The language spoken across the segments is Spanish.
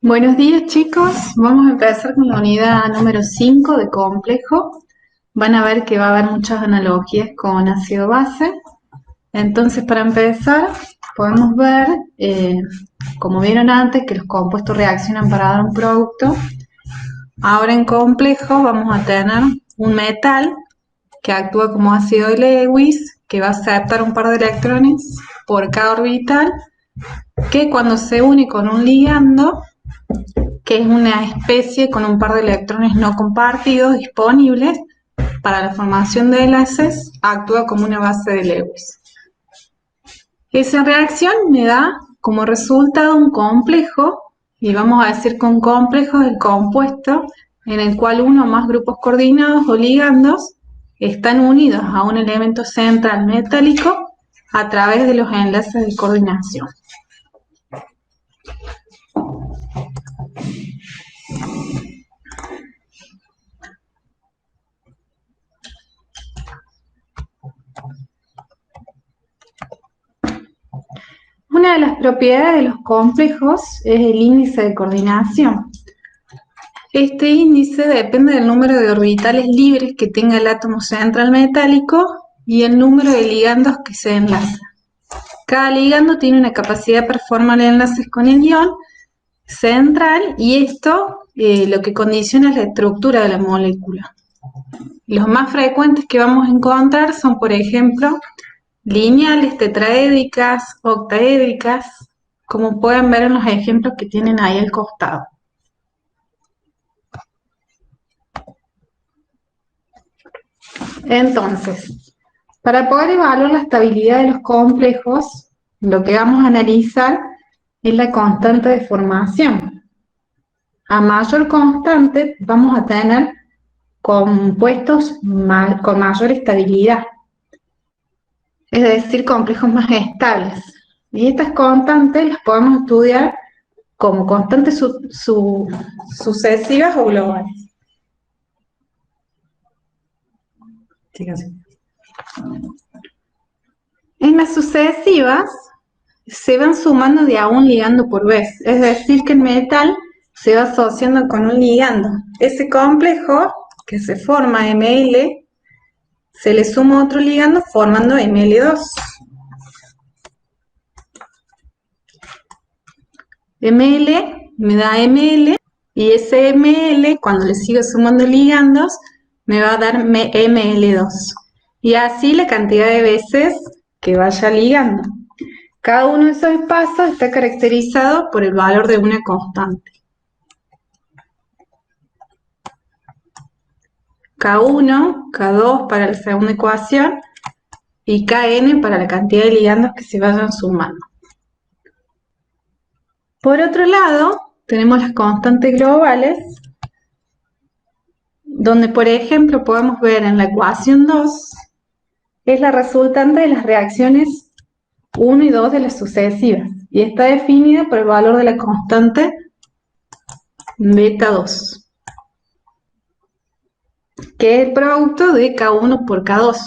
Buenos días, chicos. Vamos a empezar con la unidad número 5 de complejo. Van a ver que va a haber muchas analogías con ácido base. Entonces, para empezar, podemos ver, como vieron antes, que los compuestos reaccionan para dar un producto. Ahora en complejo vamos a tener un metal que actúa como ácido de Lewis, que va a aceptar un par de electrones por cada orbital, que cuando se une con un ligando, que es una especie con un par de electrones no compartidos disponibles para la formación de enlaces, actúa como una base de Lewis. Esa reacción me da como resultado un complejo, y vamos a decir que un complejo es el compuesto en el cual uno o más grupos coordinados o ligandos están unidos a un elemento central metálico a través de los enlaces de coordinación. Una de las propiedades de los complejos es el índice de coordinación. Este índice depende del número de orbitales libres que tenga el átomo central metálico y el número de ligandos que se enlazan. Cada ligando tiene una capacidad para formar enlaces con el ion central y esto lo que condiciona es la estructura de la molécula. Los más frecuentes que vamos a encontrar son, por ejemplo, lineales, tetraédricas, octaédricas, como pueden ver en los ejemplos que tienen ahí al costado. Entonces, para poder evaluar la estabilidad de los complejos, lo que vamos a analizar es la constante de formación. A mayor constante vamos a tener compuestos con mayor estabilidad, es decir, complejos más estables. Y estas constantes las podemos estudiar como constantes sucesivas o globales. En las sucesivas se van sumando de a un ligando por vez, es decir, que el metal se va asociando con un ligando. Ese complejo que se forma Ml, se le suma otro ligando formando Ml2. Ml me da Ml y ese Ml, cuando le sigo sumando ligandos, me va a dar Ml2. Y así la cantidad de veces que vaya ligando. Cada uno de esos pasos está caracterizado por el valor de una constante. K1, K2 para la segunda ecuación y Kn para la cantidad de ligandos que se vayan sumando. Por otro lado, tenemos las constantes globales, donde por ejemplo podemos ver en la ecuación 2, es la resultante de las reacciones 1 y 2 de las sucesivas, y está definida por el valor de la constante beta 2, que es el producto de K1 por K2.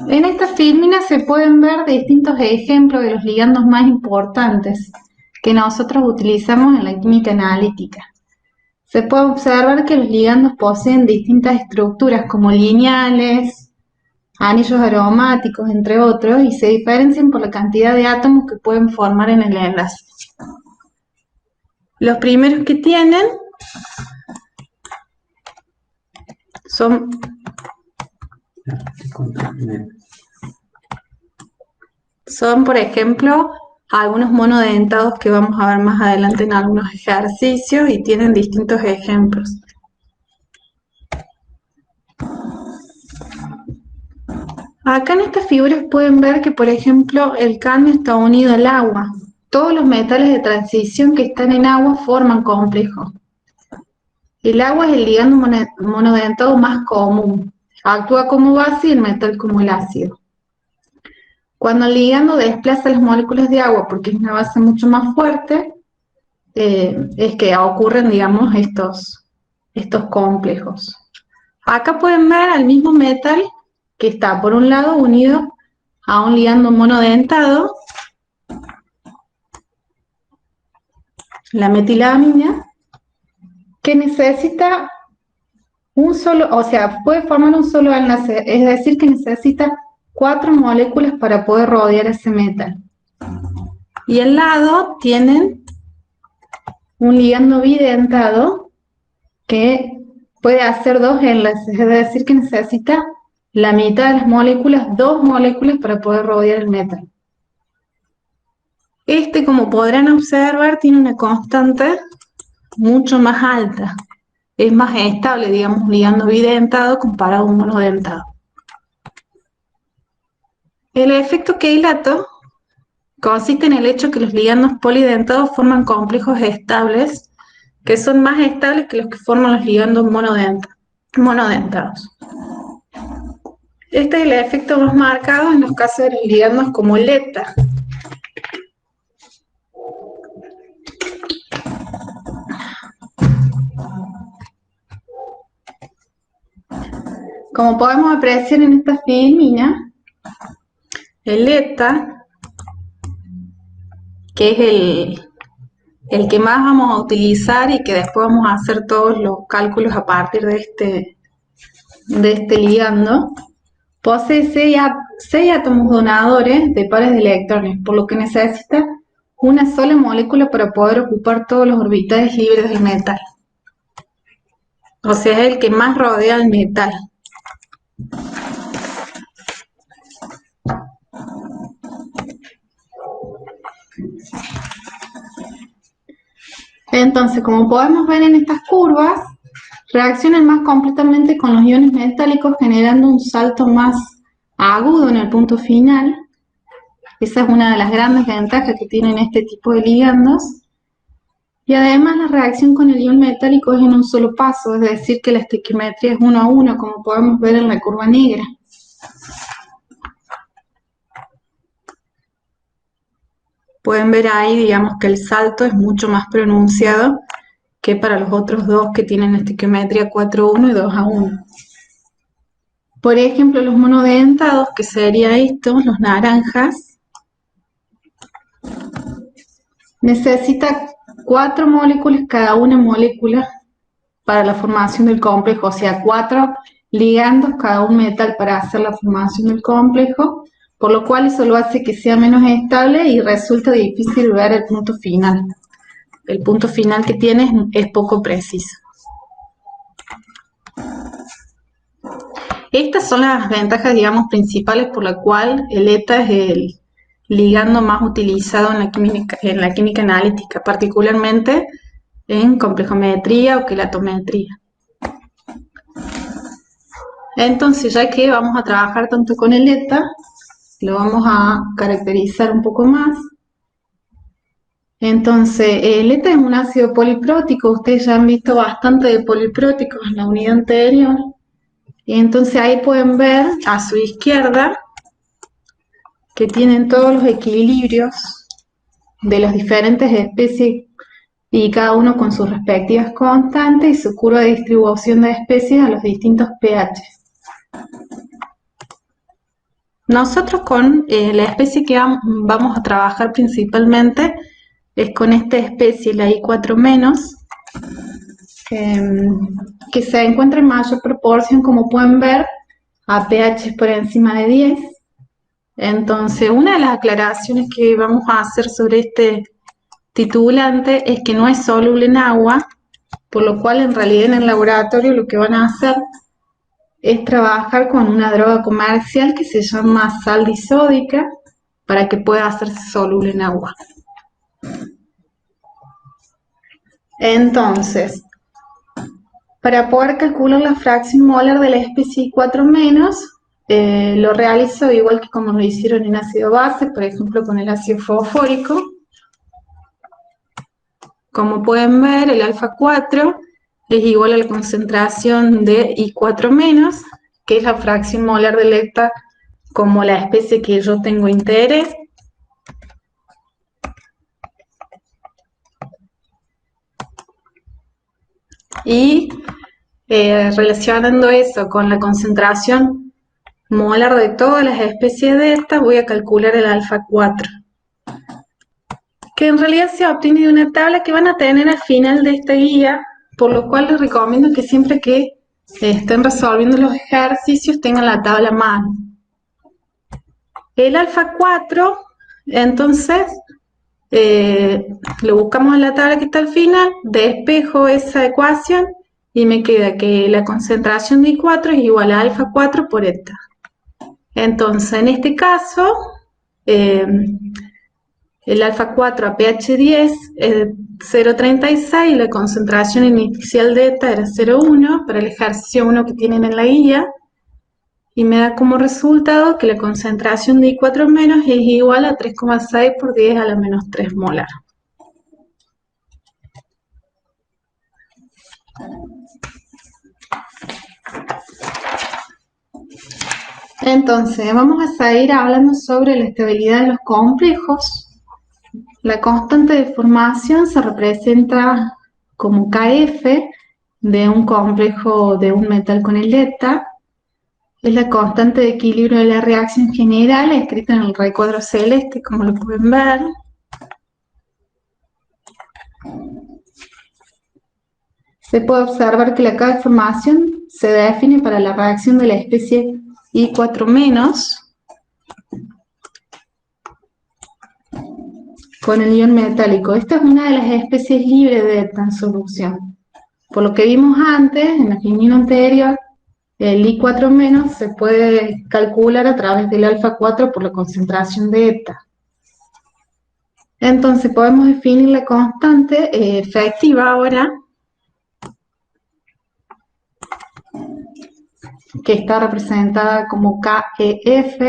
En esta fórmula se pueden ver distintos ejemplos de los ligandos más importantes que nosotros utilizamos en la química analítica. Se puede observar que los ligandos poseen distintas estructuras como lineales, anillos aromáticos, entre otros, y se diferencian por la cantidad de átomos que pueden formar en el enlace. Los primeros que tienen son, por ejemplo, algunos monodentados que vamos a ver más adelante en algunos ejercicios y tienen distintos ejemplos. Acá en estas figuras pueden ver que, por ejemplo, el cadmio está unido al agua. Todos los metales de transición que están en agua forman complejos. El agua es el ligando monodentado más común. Actúa como base y el metal como el ácido. Cuando el ligando desplaza las moléculas de agua porque es una base mucho más fuerte, es que ocurren, digamos, estos complejos. Acá pueden ver al mismo metal que está por un lado unido a un ligando monodentado, la metilamina, que necesita un solo, o sea, puede formar un solo enlace, es decir, que necesita 4 moléculas para poder rodear ese metal. Y al lado tienen un ligando bidentado que puede hacer 2 enlaces, es decir, que necesita la mitad de las moléculas, 2 moléculas para poder rodear el metal. Este, como podrán observar, tiene una constante mucho más alta. Es más estable, digamos, un ligando bidentado comparado a un monodentado. El efecto queilato consiste en el hecho que los ligandos polidentados forman complejos estables que son más estables que los que forman los ligandos monodentados. Este es el efecto más marcado en los casos de los ligandos como el ETA. Como podemos apreciar en esta filmina, el ETA, que es el que más vamos a utilizar y que después vamos a hacer todos los cálculos a partir de este ligando, posee 6 átomos donadores de pares de electrones, por lo que necesita una sola molécula para poder ocupar todos los orbitales libres del metal. O sea, es el que más rodea al metal. Entonces, como podemos ver en estas curvas, reaccionan más completamente con los iones metálicos, generando un salto más agudo en el punto final. Esa es una de las grandes ventajas que tienen este tipo de ligandos. Y además la reacción con el ion metálico es en un solo paso, es decir, que la estequiometría es 1 a 1, como podemos ver en la curva negra. Pueden ver ahí, digamos, que el salto es mucho más pronunciado que para los otros dos que tienen estequiometría 4 a 1 y 2 a 1. Por ejemplo, los monodentados, que sería estos, los naranjas, necesita 4 moléculas, cada una molécula para la formación del complejo, o sea, 4 ligandos cada un metal para hacer la formación del complejo, por lo cual eso lo hace que sea menos estable y resulta difícil ver el punto final. El punto final que tiene es poco preciso. Estas son las ventajas, digamos, principales por la cual el ETA es el ligando más utilizado en la química analítica, particularmente en complejometría o quelatometría. Entonces, ya que vamos a trabajar tanto con el ETA, lo vamos a caracterizar un poco más. Entonces, el ETA es un ácido poliprótico, ustedes ya han visto bastante de polipróticos en la unidad anterior. Y entonces ahí pueden ver a su izquierda que tienen todos los equilibrios de las diferentes especies y cada uno con sus respectivas constantes y su curva de distribución de especies a los distintos pH. Nosotros con la especie que vamos a trabajar principalmente es con esta especie, la I4-, que se encuentra en mayor proporción, como pueden ver, a pH por encima de 10. Entonces, una de las aclaraciones que vamos a hacer sobre este titulante es que no es soluble en agua, por lo cual en realidad en el laboratorio lo que van a hacer es trabajar con una droga comercial que se llama sal disódica para que pueda hacerse soluble en agua. Entonces, para poder calcular la fracción molar de la especie I4-, lo realizo igual que como lo hicieron en ácido base, por ejemplo con el ácido fosfórico. Como pueden ver, el alfa 4 es igual a la concentración de I4-, que es la fracción molar del ETA como la especie que yo tengo interés. Y relacionando eso con la concentración molar de todas las especies de estas, voy a calcular el alfa 4, que en realidad se obtiene de una tabla que van a tener al final de esta guía, por lo cual les recomiendo que siempre que estén resolviendo los ejercicios tengan la tabla a mano. El alfa 4, entonces, lo buscamos en la tabla que está al final, despejo esa ecuación y me queda que la concentración de I4 es igual a alfa 4 por eta. Entonces, en este caso, el alfa 4 a pH 10 es 0,36 y la concentración inicial de eta era 0,1 para el ejercicio 1 que tienen en la guía. Y me da como resultado que la concentración de I4 menos es igual a 3,6 por 10 a la menos 3 molar. Entonces, vamos a seguir hablando sobre la estabilidad de los complejos. La constante de formación se representa como Kf de un complejo de un metal con el eta. Es la constante de equilibrio de la reacción general, escrita en el recuadro celeste, como lo pueden ver. Se puede observar que la K de formación se define para la reacción de la especie I4- con el ion metálico. Esta es una de las especies libres de eta en solución. Por lo que vimos antes, en la reunión anterior, el I4- se puede calcular a través del alfa 4 por la concentración de eta. Entonces podemos definir la constante efectiva ahora, que está representada como KEF,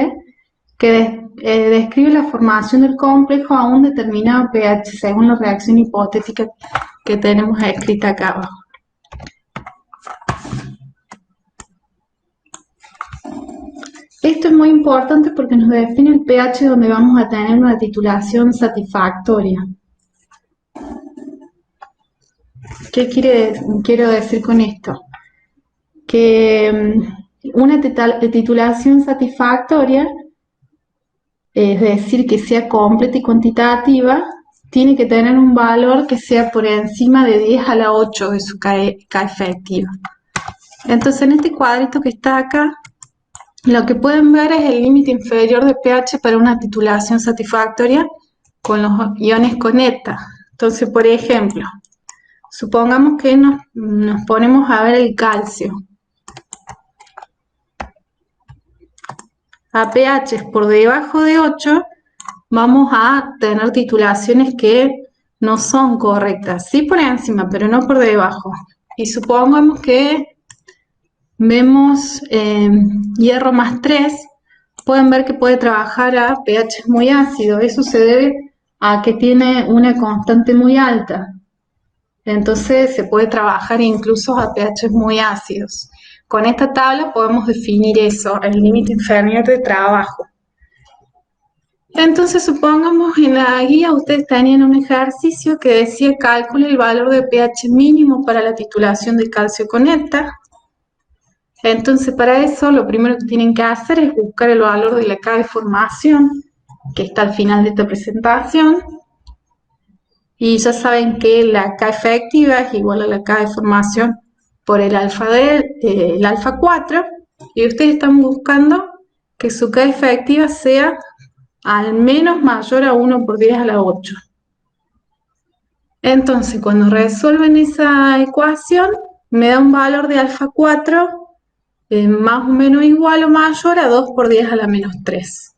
que describe la formación del complejo a un determinado pH según la reacción hipotética que tenemos escrita acá abajo. Esto es muy importante porque nos define el pH donde vamos a tener una titulación satisfactoria. ¿Qué quiero decir con esto? Que una titulación satisfactoria, es decir, que sea completa y cuantitativa, tiene que tener un valor que sea por encima de 10 a la 8 de su K efectiva. Entonces, en este cuadrito que está acá, lo que pueden ver es el límite inferior de pH para una titulación satisfactoria con los iones con eta. Entonces, por ejemplo, supongamos que nos ponemos a ver el calcio. A pH por debajo de 8, vamos a tener titulaciones que no son correctas. Sí por encima, pero no por debajo. Y supongamos que vemos hierro más 3, pueden ver que puede trabajar a pH muy ácido. Eso se debe a que tiene una constante muy alta. Entonces se puede trabajar incluso a pH muy ácidos. Con esta tabla podemos definir eso, el límite inferior de trabajo. Entonces supongamos en la guía ustedes tenían un ejercicio que decía calcule el valor de pH mínimo para la titulación de calcio con eta. Entonces para eso lo primero que tienen que hacer es buscar el valor de la K de formación, que está al final de esta presentación. Y ya saben que la K efectiva es igual a la K de formación por el alfa, el alfa 4. Y ustedes están buscando que su K efectiva sea al menos mayor a 1 por 10 a la 8. Entonces, cuando resuelven esa ecuación, me da un valor de alfa 4 más o menos igual o mayor a 2 por 10 a la menos 3.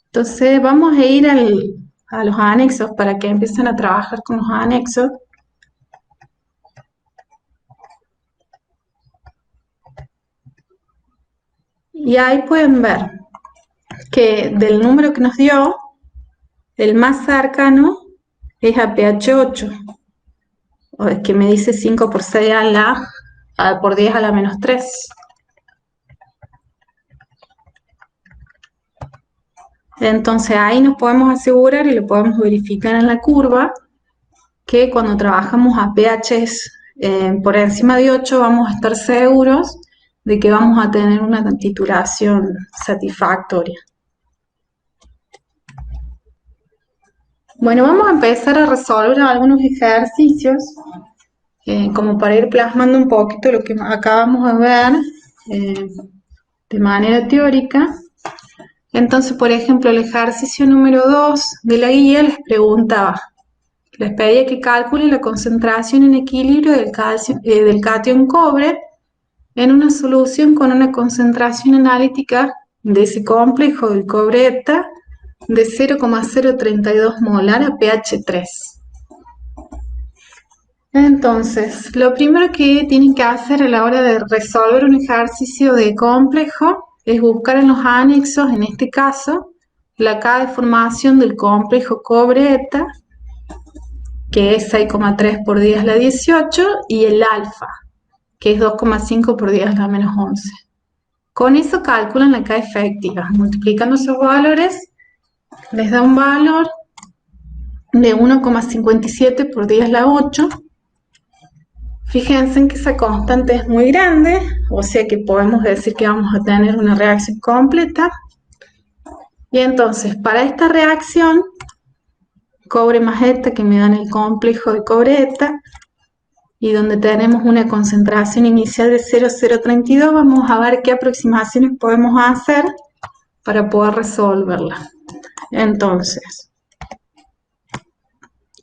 Entonces, vamos a ir a los anexos para que empiecen a trabajar con los anexos. Y ahí pueden ver que del número que nos dio, el más cercano es a pH 8, que me dice 5 por 6 por 10 a la menos 3. Entonces ahí nos podemos asegurar y lo podemos verificar en la curva que cuando trabajamos a pHs por encima de 8 vamos a estar seguros de que vamos a tener una titulación satisfactoria. Bueno, vamos a empezar a resolver algunos ejercicios, como para ir plasmando un poquito lo que acabamos de ver de manera teórica. Entonces, por ejemplo, el ejercicio número 2 de la guía les pedía que calculen la concentración en equilibrio del catión cobre en una solución con una concentración analítica de ese complejo del cobre eta de 0,032 molar a pH 3. Entonces, lo primero que tienen que hacer a la hora de resolver un ejercicio de complejo es buscar en los anexos, en este caso, la K de formación del complejo cobre eta, que es 6,3 por 10 a la 18, y el alfa, que es 2,5 por 10 a la menos 11. Con eso calculan la K efectiva. Multiplicando esos valores, les da un valor de 1,57 por 10 a la 8. Fíjense en que esa constante es muy grande, o sea que podemos decir que vamos a tener una reacción completa. Y entonces, para esta reacción, cobre más eta, que me dan el complejo de cobre eta, y donde tenemos una concentración inicial de 0,032, vamos a ver qué aproximaciones podemos hacer para poder resolverla. Entonces,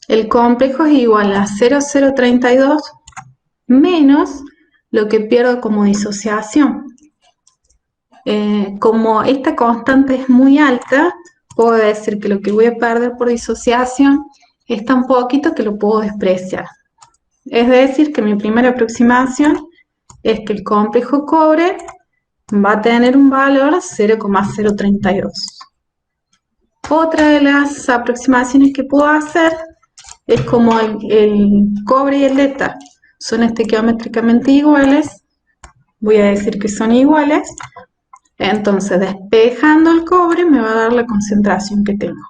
el complejo es igual a 0,032 menos lo que pierdo como disociación. Como esta constante es muy alta, puedo decir que lo que voy a perder por disociación es tan poquito que lo puedo despreciar. Es decir, que mi primera aproximación es que el complejo cobre va a tener un valor 0,032. Otra de las aproximaciones que puedo hacer es como el cobre y el eta son estequiométricamente iguales, voy a decir que son iguales, entonces despejando el cobre me va a dar la concentración que tengo.